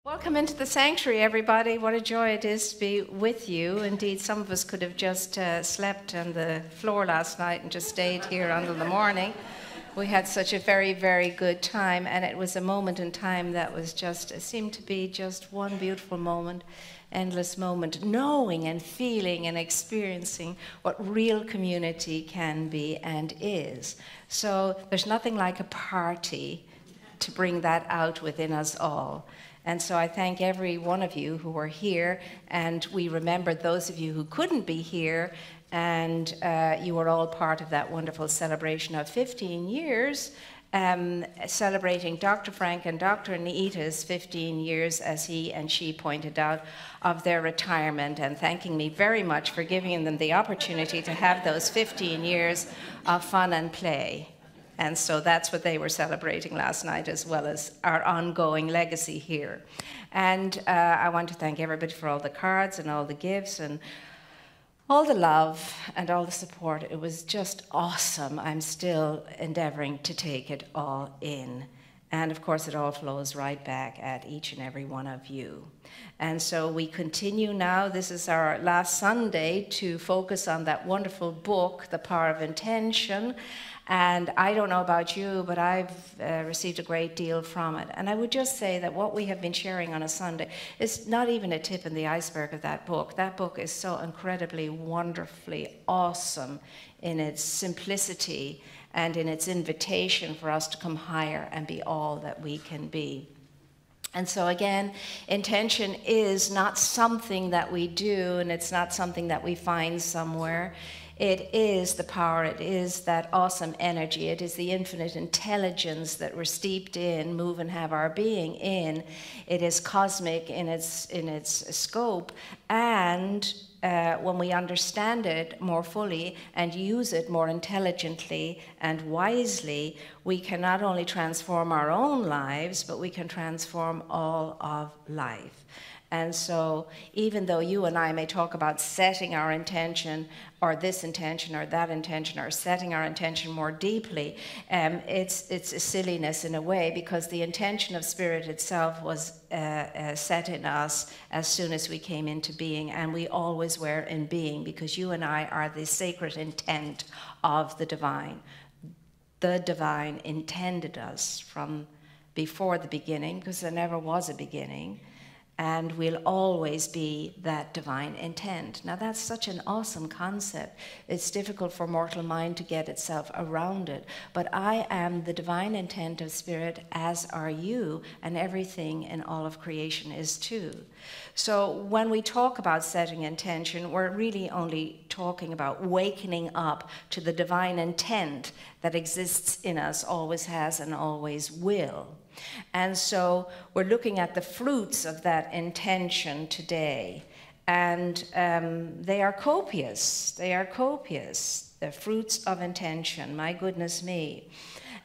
Welcome into the sanctuary, everybody. What a joy it is to be with you. Indeed, some of us could have just slept on the floor last night and just stayed here until the morning. We had such a very, very good time, and it was a moment in time that was just, it seemed to be just one beautiful moment, endless moment, knowing and feeling and experiencing what real community can be and is. So there's nothing like a party to bring that out within us all. And so I thank every one of you who were here, and we remember those of you who couldn't be here, and you were all part of that wonderful celebration of 15 years, celebrating Dr. Frank and Dr. Anita's 15 years, as he and she pointed out, of their retirement, and thanking me very much for giving them the opportunity to have those 15 years of fun and play. And so that's what they were celebrating last night, as well as our ongoing legacy here. And I want to thank everybody for all the cards and all the gifts and all the love and all the support. It was just awesome. I'm still endeavoring to take it all in. And of course, it all flows right back at each and every one of you. And so we continue now. This is our last Sunday to focus on that wonderful book, The Power of Intention. And I don't know about you, but I've received a great deal from it. And I would just say that what we have been sharing on a Sunday is not even a tip in the iceberg of that book. That book is so incredibly, wonderfully awesome in its simplicity and in its invitation for us to come higher and be all that we can be. And so again, intention is not something that we do, and it's not something that we find somewhere. It is the power, it is that awesome energy, it is the infinite intelligence that we're steeped in, move and have our being in. It is cosmic in its scope, and when we understand it more fully and use it more intelligently and wisely, we can not only transform our own lives, but we can transform all of life. And so even though you and I may talk about setting our intention or this intention or that intention or setting our intention more deeply, it's a silliness in a way, because the intention of Spirit itself was set in us as soon as we came into being, and we always were in being, because you and I are the sacred intent of the divine. The divine intended us from before the beginning, because there never was a beginning. And we'll always be that divine intent. Now that's such an awesome concept. It's difficult for mortal mind to get itself around it. But I am the divine intent of Spirit, as are you, and everything in all of creation is too. So when we talk about setting intention, we're really only talking about wakening up to the divine intent that exists in us, always has and always will. And so we're looking at the fruits of that intention today, and they are copious. They are copious, the fruits of intention, my goodness me.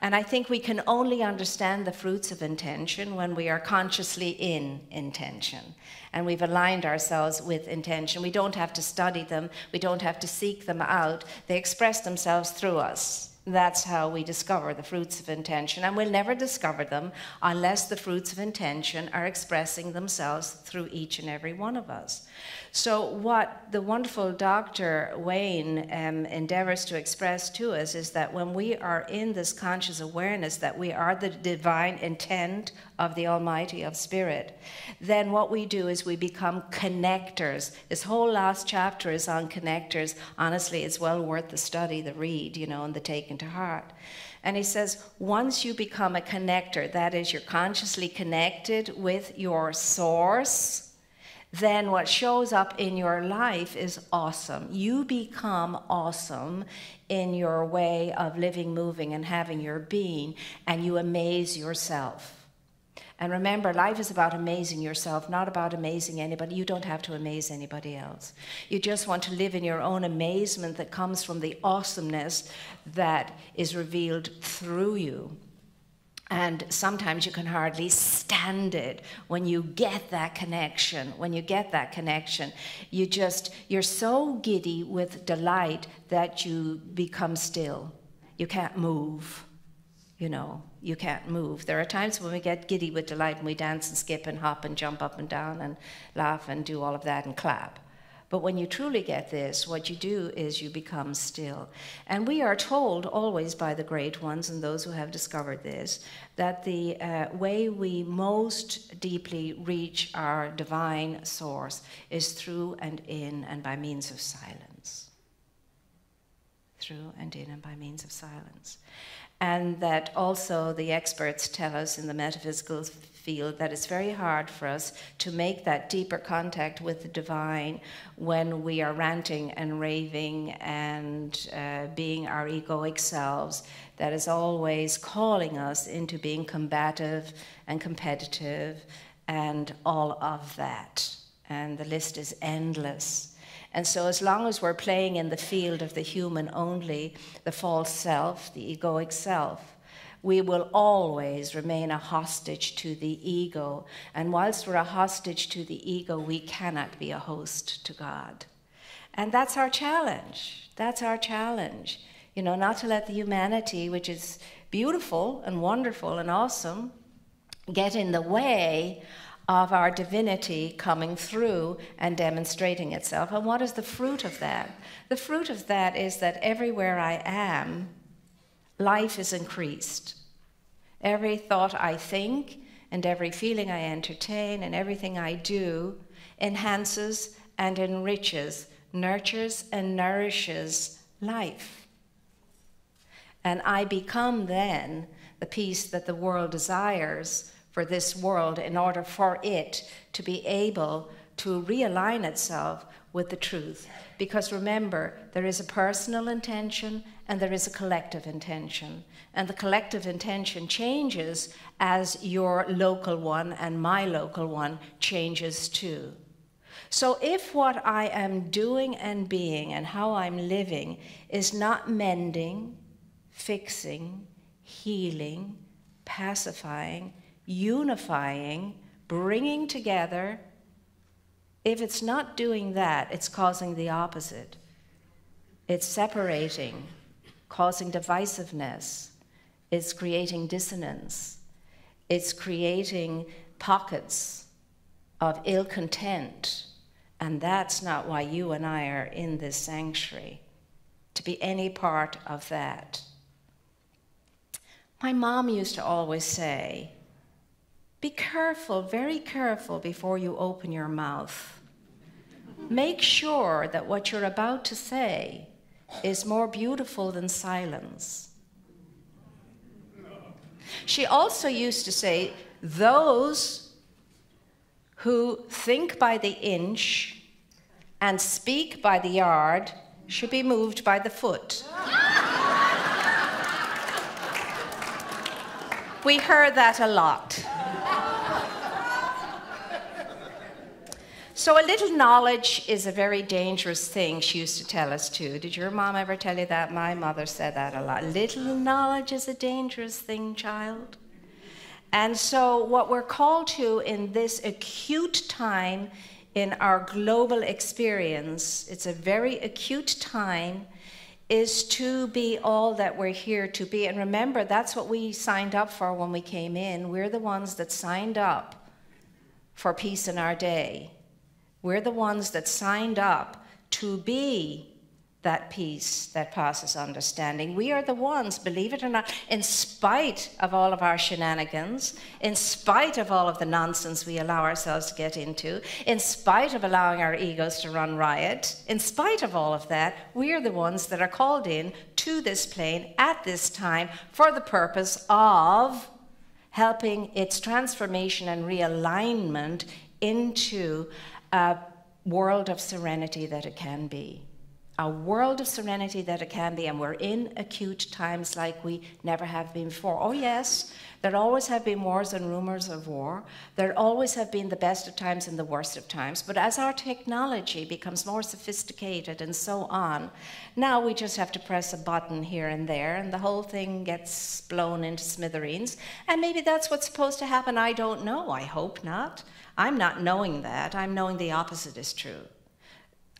And I think we can only understand the fruits of intention when we are consciously in intention, and we've aligned ourselves with intention. We don't have to study them. We don't have to seek them out. They express themselves through us. That's how we discover the fruits of intention, and we'll never discover them unless the fruits of intention are expressing themselves through each and every one of us. So what the wonderful Dr. Wayne endeavors to express to us is that when we are in this conscious awareness that we are the divine intent of the Almighty, of Spirit, then what we do is we become connectors. This whole last chapter is on connectors. Honestly, it's well worth the study, the read, and the taking to heart. And he says, once you become a connector, that is, you're consciously connected with your source, then what shows up in your life is awesome. You become awesome in your way of living, moving, and having your being, and you amaze yourself. And remember, life is about amazing yourself, not about amazing anybody. You don't have to amaze anybody else. You just want to live in your own amazement that comes from the awesomeness that is revealed through you. And sometimes you can hardly stand it when you get that connection. When you get that connection, you're so giddy with delight that you become still. You can't move. you can't move. There are times when we get giddy with delight and we dance and skip and hop and jump up and down and laugh and do all of that and clap. But when you truly get this, what you do is you become still. And we are told always by the great ones and those who have discovered this, that the way we most deeply reach our divine source is through and in and by means of silence. Through and in and by means of silence. And that also the experts tell us in the metaphysical field that it's very hard for us to make that deeper contact with the divine when we are ranting and raving and being our egoic selves, that is always calling us into being combative and competitive and all of that. And the list is endless. And so as long as we're playing in the field of the human only, the false self, the egoic self, we will always remain a hostage to the ego. And whilst we're a hostage to the ego, we cannot be a host to God. And that's our challenge. That's our challenge. Not to let the humanity, which is beautiful and wonderful and awesome, get in the way of our divinity coming through and demonstrating itself. And what is the fruit of that? The fruit of that is that everywhere I am, life is increased. Every thought I think and every feeling I entertain and everything I do enhances and enriches, nurtures and nourishes life. And I become then the peace that the world desires for this world in order for it to be able to realign itself with the truth. Because remember, there is a personal intention and there is a collective intention. And the collective intention changes as your local one and my local one changes too. So if what I am doing and being and how I'm living is not mending, fixing, healing, pacifying, unifying, bringing together, if it's not doing that, it's causing the opposite. It's separating, causing divisiveness. It's creating dissonance. It's creating pockets of ill content. And that's not why you and I are in this sanctuary, to be any part of that. My mom used to always say, be careful, very careful before you open your mouth. Make sure that what you're about to say is more beautiful than silence. She also used to say, those who think by the inch and speak by the yard should be moved by the foot. We heard that a lot. So a little knowledge is a very dangerous thing, she used to tell us too. Did your mom ever tell you that? My mother said that a lot. Little knowledge is a dangerous thing, child. And so what we're called to in this acute time in our global experience, it's a very acute time, is to be all that we're here to be. And remember, that's what we signed up for when we came in. We're the ones that signed up for peace in our day. We're the ones that signed up to be that peace that passes understanding. We are the ones, believe it or not, in spite of all of our shenanigans, in spite of all of the nonsense we allow ourselves to get into, in spite of allowing our egos to run riot, in spite of all of that, we are the ones that are called in to this plane at this time for the purpose of helping its transformation and realignment into a world of serenity that it can be. A world of serenity that it can be, and we're in acute times like we never have been before. Oh yes, there always have been wars and rumors of war. There always have been the best of times and the worst of times. But as our technology becomes more sophisticated and so on, now we just have to press a button here and there, and the whole thing gets blown into smithereens. And maybe that's what's supposed to happen. I don't know. I hope not. I'm not knowing that. I'm knowing the opposite is true.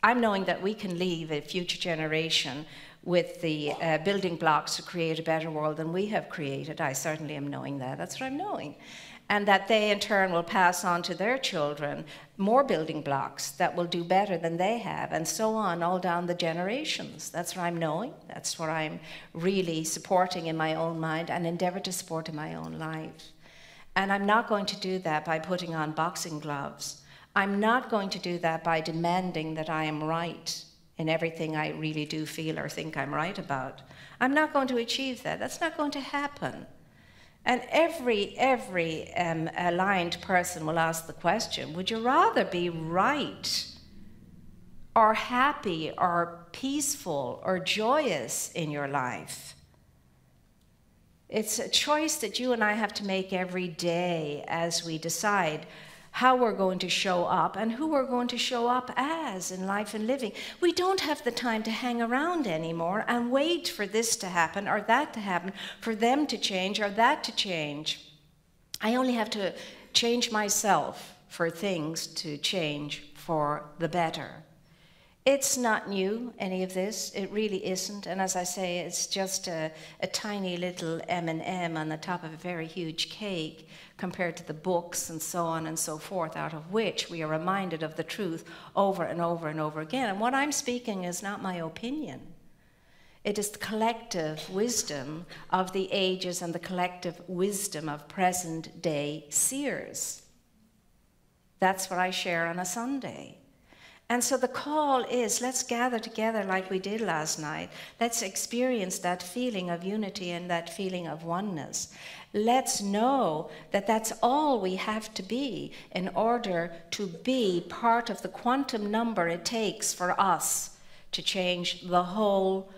I'm knowing that we can leave a future generation with the building blocks to create a better world than we have created. I certainly am knowing that. That's what I'm knowing. And that they in turn will pass on to their children more building blocks that will do better than they have, and so on, all down the generations. That's what I'm knowing. That's what I'm really supporting in my own mind and endeavor to support in my own life. And I'm not going to do that by putting on boxing gloves. I'm not going to do that by demanding that I am right in everything I really do feel or think I'm right about. I'm not going to achieve that. That's not going to happen. And every aligned person will ask the question, would you rather be right or happy or peaceful or joyous in your life? It's a choice that you and I have to make every day as we decide how we're going to show up and who we're going to show up as in life and living. We don't have the time to hang around anymore and wait for this to happen or that to happen, for them to change or that to change. I only have to change myself for things to change for the better. It's not new, any of this. It really isn't. And as I say, it's just a tiny little M&M on the top of a very huge cake compared to the books and so on and so forth, out of which we are reminded of the truth over and over and over again. And what I'm speaking is not my opinion. It is the collective wisdom of the ages and the collective wisdom of present-day seers. That's what I share on a Sunday. And so the call is, let's gather together like we did last night. Let's experience that feeling of unity and that feeling of oneness. Let's know that that's all we have to be in order to be part of the quantum number it takes for us to change the whole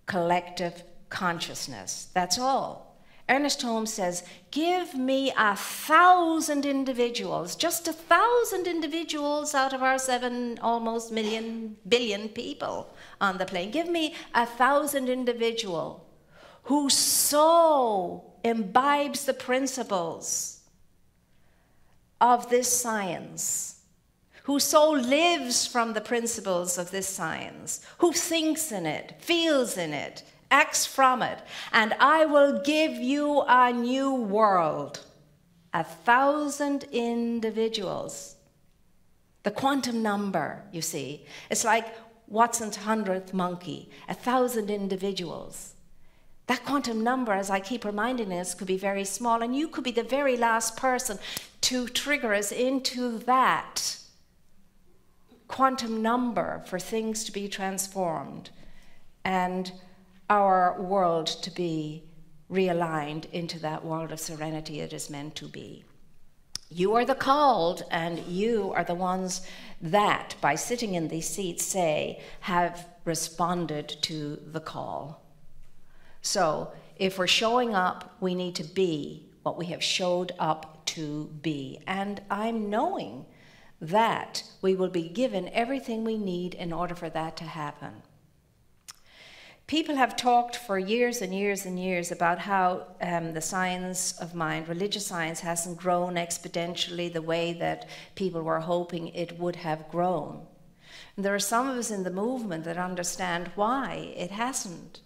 collective consciousness. That's all. Ernest Holmes says, give me 1,000 individuals, just 1,000 individuals out of our 7 almost billion people on the planet. Give me 1,000 individuals who so imbibes the principles of this science, who so lives from the principles of this science, who thinks in it, feels in it, acts from it, and I will give you a new world. 1,000 individuals. The quantum number, you see. It's like Watson's 100th monkey. 1,000 individuals. That quantum number, as I keep reminding us, could be very small, and you could be the very last person to trigger us into that quantum number for things to be transformed and our world to be realigned into that world of serenity it is meant to be. You are the called, and you are the ones that, by sitting in these seats, say, have responded to the call. So, if we're showing up, we need to be what we have showed up to be. And I'm knowing that we will be given everything we need in order for that to happen. People have talked for years and years and years about how the science of mind, religious science, hasn't grown exponentially the way that people were hoping it would have grown. And there are some of us in the movement that understand why it hasn't.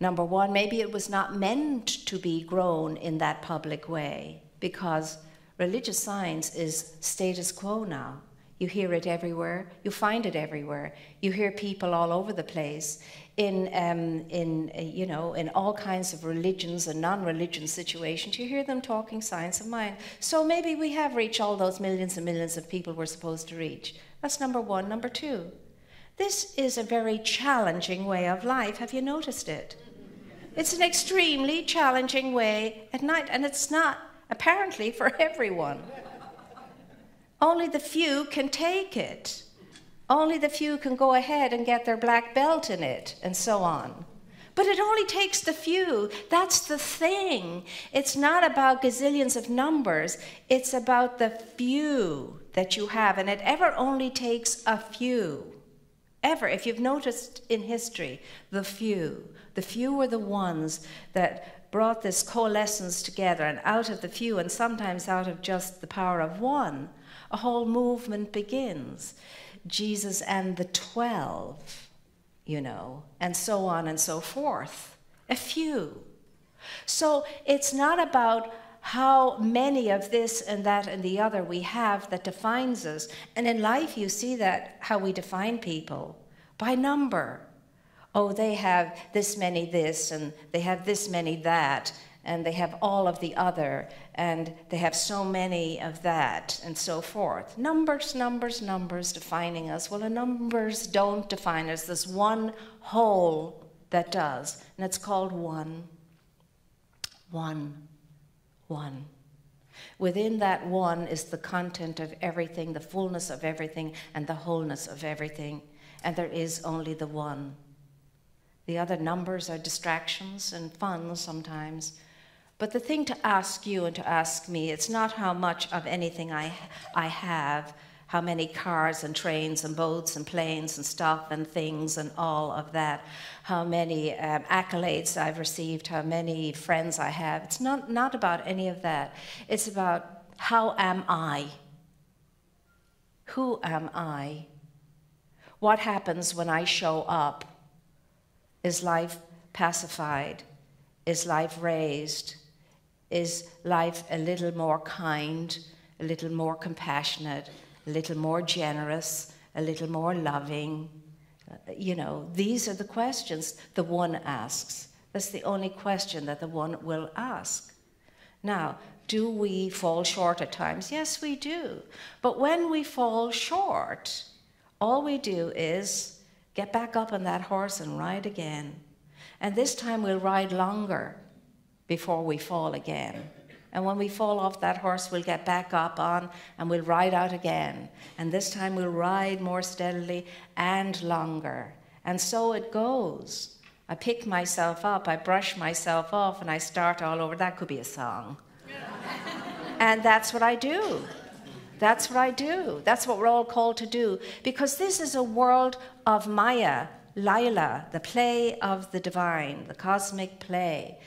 Number one, maybe it was not meant to be grown in that public way, because religious science is status quo now. You hear it everywhere. You find it everywhere. You hear people all over the place in all kinds of religions and non-religion situations. You hear them talking science of mind. So maybe we have reached all those millions and millions of people we're supposed to reach. That's number one. Number two, this is a very challenging way of life. Have you noticed it? It's an extremely challenging way at night, and it's not apparently for everyone. Only the few can take it. Only the few can go ahead and get their black belt in it, and so on. But it only takes the few. That's the thing. It's not about gazillions of numbers. It's about the few that you have, and it ever only takes a few. Ever. If you've noticed in history, the few. The few were the ones that brought this coalescence together, and out of the few, and sometimes out of just the power of one, a whole movement begins. Jesus and the 12, you know, and so on and so forth. A few. So it's not about how many of this and that and the other we have that defines us. And in life you see that, how we define people, by number. Oh, they have this many this, and they have this many that, and they have all of the other, and they have so many of that, and so forth. Numbers, numbers, numbers defining us. Well, the numbers don't define us. There's one whole that does, and it's called one. One. One. Within that one is the content of everything, the fullness of everything, and the wholeness of everything. And there is only the one. The other numbers are distractions and fun sometimes. But the thing to ask you and to ask me, it's not how much of anything I have, how many cars and trains and boats and planes and stuff and things and all of that, how many accolades I've received, how many friends I have. It's not about any of that. It's about, how am I? Who am I? What happens when I show up? Is life pacified? Is life raised? Is life a little more kind, a little more compassionate, a little more generous, a little more loving? You know, these are the questions the one asks. That's the only question that the one will ask. Now, do we fall short at times? Yes, we do. But when we fall short, all we do is get back up on that horse and ride again. And this time we'll ride longer before we fall again. And when we fall off that horse, we'll get back up on and we'll ride out again. And this time we'll ride more steadily and longer. And so it goes. I pick myself up, I brush myself off, and I start all over. That could be a song. And that's what I do. That's what I do. That's what we're all called to do. Because this is a world of Maya, Lila, the play of the divine, the cosmic play,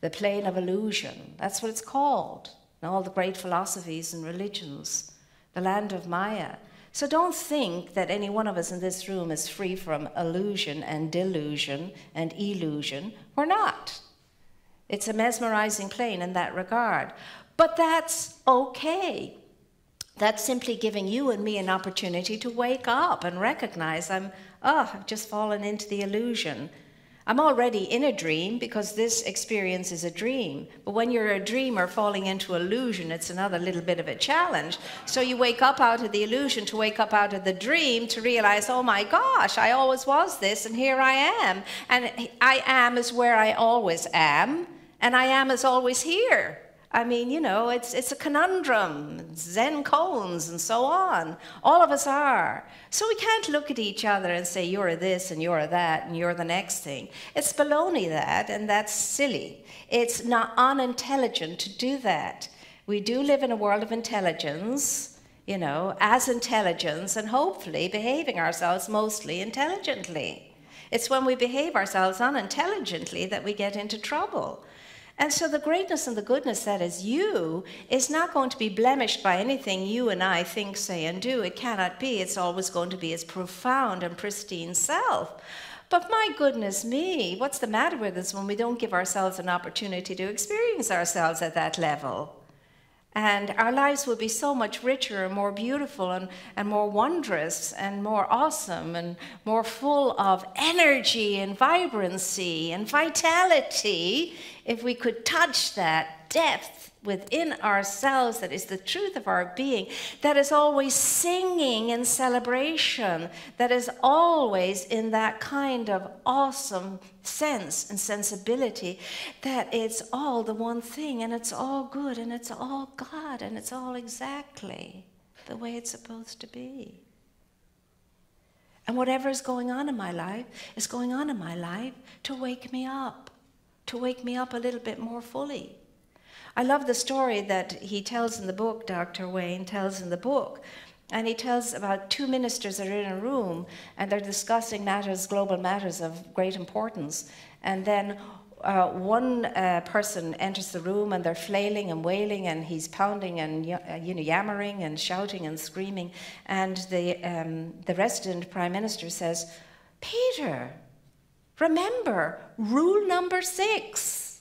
the plane of illusion. That's what it's called. And all the great philosophies and religions, the land of Maya. So don't think that any one of us in this room is free from illusion and delusion and illusion. We're not. It's a mesmerizing plane in that regard. But that's okay. That's simply giving you and me an opportunity to wake up and recognize I've just fallen into the illusion. I'm already in a dream because this experience is a dream. But when you're a dreamer falling into illusion, it's another little bit of a challenge. So you wake up out of the illusion to wake up out of the dream to realize, oh my gosh, I always was this and here I am. And I am is where I always am, and I am is always here. I mean, you know, it's a conundrum, Zen koans and so on. All of us are. So we can't look at each other and say, you're this and you're that and you're the next thing. It's baloney that, and that's silly. It's not unintelligent to do that. We do live in a world of intelligence, you know, as intelligence, and hopefully behaving ourselves mostly intelligently. It's when we behave ourselves unintelligently that we get into trouble. And so the greatness and the goodness that is you is not going to be blemished by anything you and I think, say, and do. It cannot be. It's always going to be its profound and pristine self. But my goodness me, what's the matter with us when we don't give ourselves an opportunity to experience ourselves at that level? And our lives will be so much richer and more beautiful and more wondrous and more awesome and more full of energy and vibrancy and vitality if we could touch that depth within ourselves that is the truth of our being, that is always singing in celebration, that is always in that kind of awesome sense and sensibility that it's all the one thing and it's all good and it's all God and it's all exactly the way it's supposed to be. And whatever is going on in my life is going on in my life to wake me up a little bit more fully. I love the story that he tells in the book, Dr. Wayne tells in the book. And he tells about two ministers that are in a room and they're discussing matters, global matters of great importance. And then one person enters the room and they're flailing and wailing and he's pounding and yammering and shouting and screaming. And the resident prime minister says, Peter, Remember, rule number 6.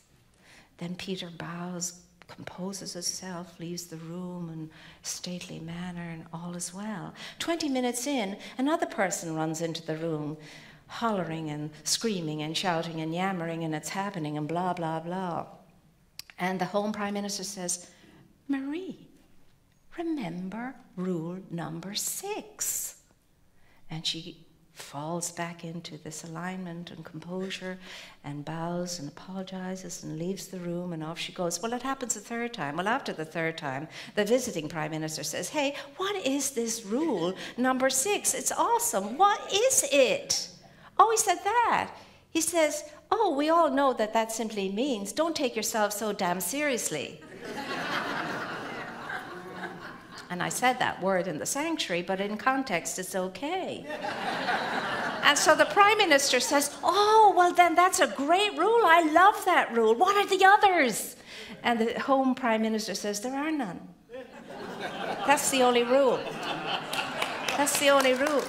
Then Peter bows, composes himself, leaves the room in stately manner, and all is well. 20 minutes in, another person runs into the room, hollering and screaming and shouting and yammering, and it's happening and blah, blah, blah. And the Home Prime Minister says, Marie, remember rule number 6. And she falls back into this alignment and composure and bows and apologizes and leaves the room, and off she goes. Well, it happens a third time. Well, after the third time, the visiting Prime Minister says, hey, what is this rule number 6? It's awesome. What is it? Oh, he said that. He says, oh, we all know that that simply means don't take yourself so damn seriously. And I said that word in the sanctuary, but in context, it's okay. And so the Prime Minister says, oh, well, then that's a great rule. I love that rule. What are the others? And the Home Prime Minister says, there are none. That's the only rule. That's the only rule.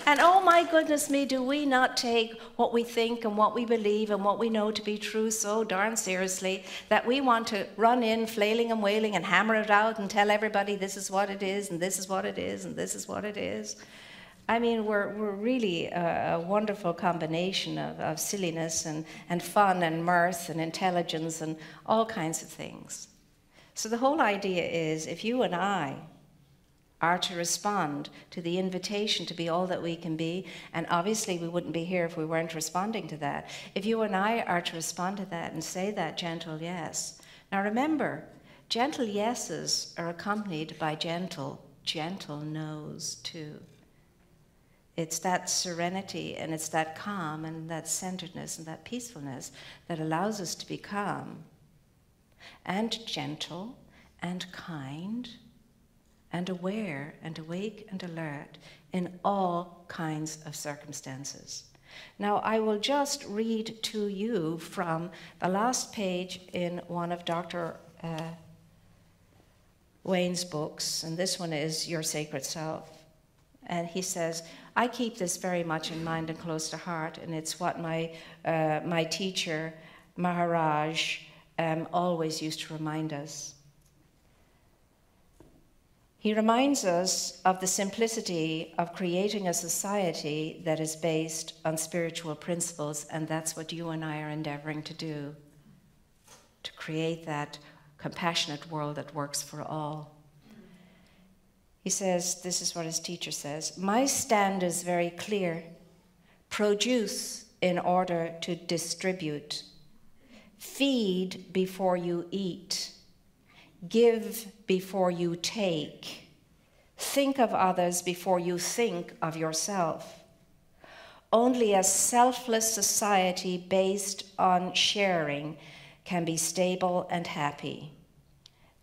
And oh my goodness me, do we not take what we think and what we believe and what we know to be true so darn seriously that we want to run in flailing and wailing and hammer it out and tell everybody this is what it is and this is what it is and this is what it is. I mean, we're really a wonderful combination of silliness and fun and mirth and intelligence and all kinds of things. So the whole idea is if you and I are to respond to the invitation to be all that we can be, and obviously we wouldn't be here if we weren't responding to that. If you and I are to respond to that and say that gentle yes. Now remember, gentle yeses are accompanied by gentle no's too. It's that serenity and it's that calm and that centeredness and that peacefulness that allows us to be calm and gentle and kind and aware and awake and alert in all kinds of circumstances. Now, I will just read to you from the last page in one of Dr. Wayne's books, and this one is Your Sacred Self. And he says, I keep this very much in mind and close to heart, and it's what my teacher, Maharaj, always used to remind us. He reminds us of the simplicity of creating a society that is based on spiritual principles, and that's what you and I are endeavoring to do, to create that compassionate world that works for all. He says, this is what his teacher says, my stand is very clear. Produce in order to distribute. Feed before you eat. Give before you take. Think of others before you think of yourself. Only a selfless society based on sharing can be stable and happy.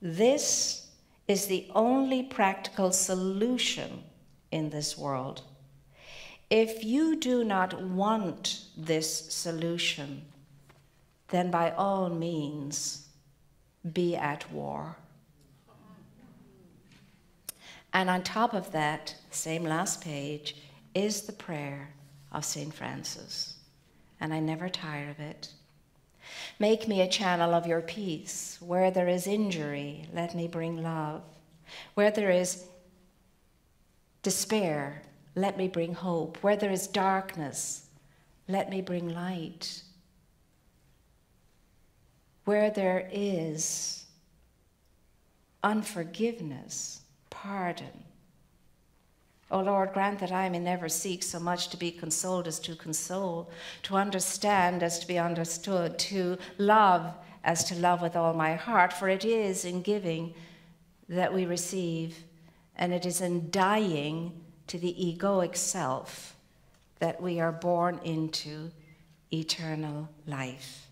This is the only practical solution in this world. If you do not want this solution, then by all means, be at war. And on top of that, same last page, is the prayer of St. Francis. And I never tire of it. Make me a channel of your peace. Where there is injury, let me bring love. Where there is despair, let me bring hope. Where there is darkness, let me bring light. Where there is unforgiveness, pardon. O Lord, grant that I may never seek so much to be consoled as to console, to understand as to be understood, to love as to love with all my heart, for it is in giving that we receive, and it is in dying to the egoic self that we are born into eternal life.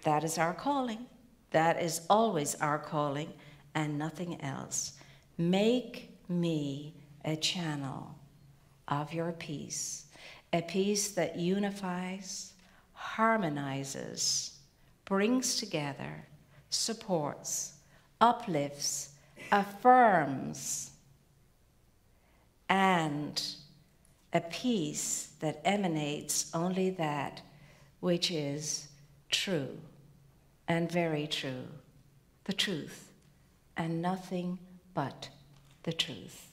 That is our calling. That is always our calling and nothing else. Make me a channel of your peace, a peace that unifies, harmonizes, brings together, supports, uplifts, affirms, and a peace that emanates only that which is true and very true, the truth, and nothing but the truth.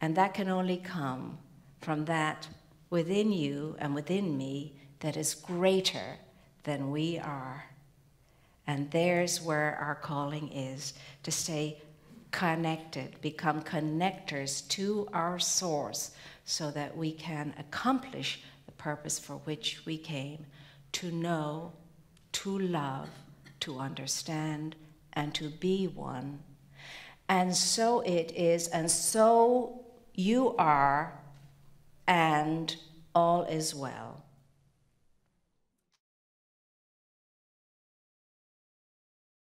And that can only come from that within you and within me that is greater than we are. And there's where our calling is, to stay connected, become connectors to our source, so that we can accomplish the purpose for which we came, to know, to love, to understand, and to be one. And so it is, and so you are, and all is well.